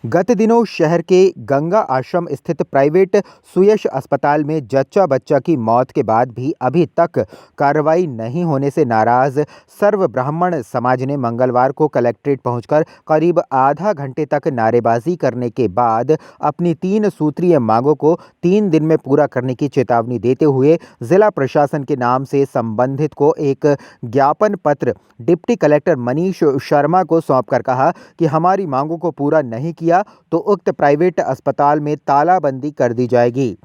गत दिनों शहर के गंगा आश्रम स्थित प्राइवेट सुयश अस्पताल में जच्चा बच्चा की मौत के बाद भी अभी तक कार्रवाई नहीं होने से नाराज सर्व ब्राह्मण समाज ने मंगलवार को कलेक्ट्रेट पहुंचकर करीब आधा घंटे तक नारेबाजी करने के बाद अपनी 3 सूत्रीय मांगों को 3 दिन में पूरा करने की चेतावनी देते हुए जिला प्रशासन के नाम से संबंधित को एक ज्ञापन पत्र डिप्टी कलेक्टर मनीष शर्मा को सौंपकर कहा कि हमारी मांगों को पूरा नहीं किया तो उक्त प्राइवेट अस्पताल में तालाबंदी कर दी जाएगी।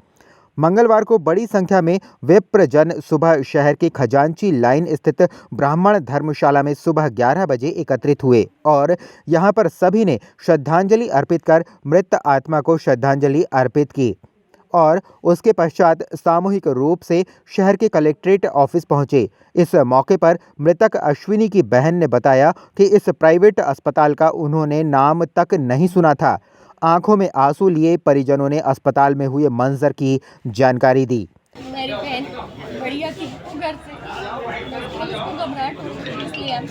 मंगलवार को बड़ी संख्या में विप्रजन सुबह शहर के खजांची लाइन स्थित ब्राह्मण धर्मशाला में सुबह 11 बजे एकत्रित हुए और यहां पर सभी ने श्रद्धांजलि अर्पित कर मृत आत्मा को श्रद्धांजलि अर्पित की और उसके पश्चात सामूहिक रूप से शहर के कलेक्ट्रेट ऑफिस पहुंचे। इस मौके पर मृतक अश्विनी की बहन ने बताया कि इस प्राइवेट अस्पताल का उन्होंने नाम तक नहीं सुना था। आंखों में आंसू लिए परिजनों ने अस्पताल में हुए मंजर की जानकारी दी। मेरी बहन बढ़िया थी घर से, उसको घबराहट हो रही थी इसलिए हम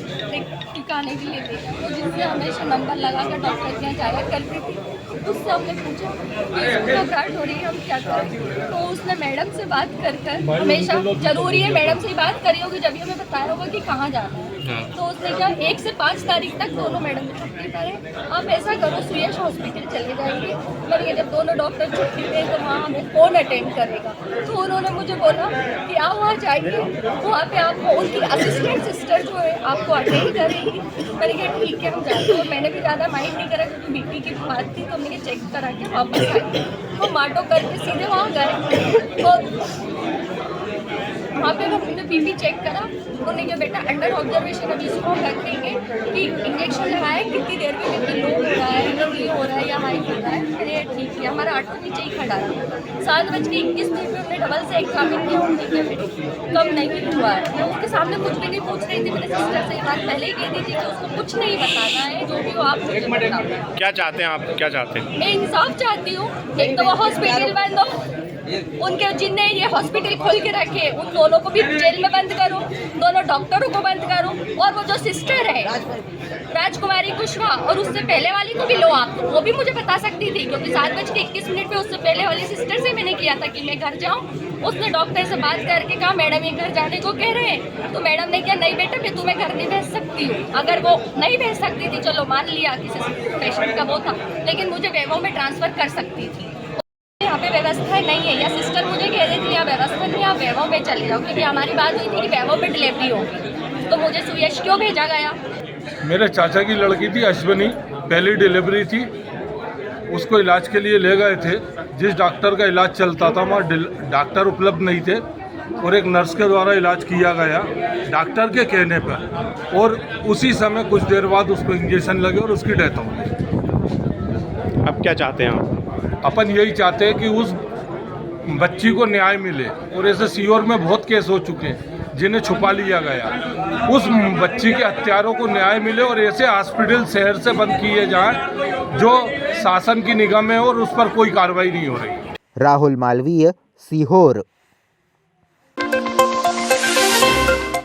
टिकाने के लिए भेजा, तो जिससे हमेशा नंबर लगा कर डॉक्टर के यहाँ जाया करती थी। उससे हमने पूछा कि इसको घबराहट हो रही है, हम क्या करें। तो उसने मैडम से बात कर हमेशा जरूरी है मैडम से ही बात करी होगी, जब हमें बताया होगा कि कहाँ जाना है। तो उसने कहा 1 से 5 तारीख तक दोनों मैडम छुट्टी पर है, आप ऐसा करो सुयश हॉस्पिटल चले जाएंगे। मैंने जब दोनों डॉक्टर छुट्टी पे तो वहाँ हमें कौन अटेंड करेगा। तो उन्होंने मुझे बोला कि आप वहाँ जाइए, वहाँ पे आपको उनकी असिस्टेंट सिस्टर जो है आपको अटेंड करेगी। मैंने कहा ठीक है हम जाते हैं। मैंने भी ज़्यादा माइंड नहीं करा क्योंकि बीपी की बात थी, तो मैंने चेक करा के वापस आए। तो माटो करके सीधे वहाँ गए और वहाँ पे हमने बीपी चेक करा। उन्होंने कहा बेटा अंडर ऑब्जर्वेशन अभी इसको हम रखेंगे कि इंजेक्शन लगाए कितनी देर में बीपी लो हो रहा है, नहीं हो रहा है या हाई हो रहा है। अरे ठीक है, हमारा ऑटो नीचे ही खड़ा था। 7:21 में उन्होंने डबल से एग्जामिन किया, उन्होंने कहा बेटी कम नहीं हुआ है। मैं उसके सामने कुछ भी नहीं पूछ रही थी, मैंने सिस्टर से ये बात पहले ही कह दी थी कि उसको कुछ नहीं बताना है, जो भी हो आप मुझे बताओ। क्या चाहते हैं आप, क्या चाहते हैं? मैं इंसाफ चाहती हूँ। एक तो वो हॉस्पिटल बंद हो, उनके जिनने ये हॉस्पिटल खोल के रखे उन दोनों को भी जेल में बंद करो, दोनों डॉक्टरों को बंद करो, और वो जो सिस्टर है राजकुमारी कुशवाहा और उससे पहले वाली को भी लो आप, वो भी मुझे बता सकती थी क्योंकि 7:21 पे उससे पहले वाली सिस्टर से मैंने किया था कि मैं घर जाऊँ। उसने डॉक्टर से बात करके कहा मैडम ये घर जाने को कह रहे हैं, तो मैडम ने कहा नहीं बेटा मैं तुम्हें घर नहीं भेज सकती हूँ। अगर वो नहीं भेज सकती थी चलो मान लिया किसी पेशेंट का वो था, लेकिन मुझे वैभव में ट्रांसफ़र कर सकती थी। यहाँ पे व्यवस्था नहीं है, या सिस्टर मुझे कह रही थी यहाँ व्यवस्था नहीं, आप वैभव में चले जाओ, क्योंकि हमारी बात हुई थी कि वैभव में डिलीवरी होगी। तो मुझे सुयश क्यों भेजा गया? मेरे चाचा की लड़की थी अश्विनी, पहली डिलीवरी थी, उसको इलाज के लिए ले गए थे। जिस डॉक्टर का इलाज चलता था वहाँ डॉक्टर उपलब्ध नहीं थे और एक नर्स के द्वारा इलाज किया गया डॉक्टर के कहने पर, और उसी समय कुछ देर बाद उसको इंजेक्शन लगे और उसकी डेथ हो गई। अब क्या चाहते हैं आप? अपन यही चाहते हैं कि उस बच्ची को न्याय मिले, और ऐसे सीहोर में बहुत केस हो चुके हैं जिन्हें छुपा लिया गया। उस बच्ची के हत्यारों को न्याय मिले और ऐसे हॉस्पिटल शहर से बंद किए जाएं जो शासन की निगाह में और उस पर कोई कार्रवाई नहीं हो रही। राहुल मालवीय, सीहोर।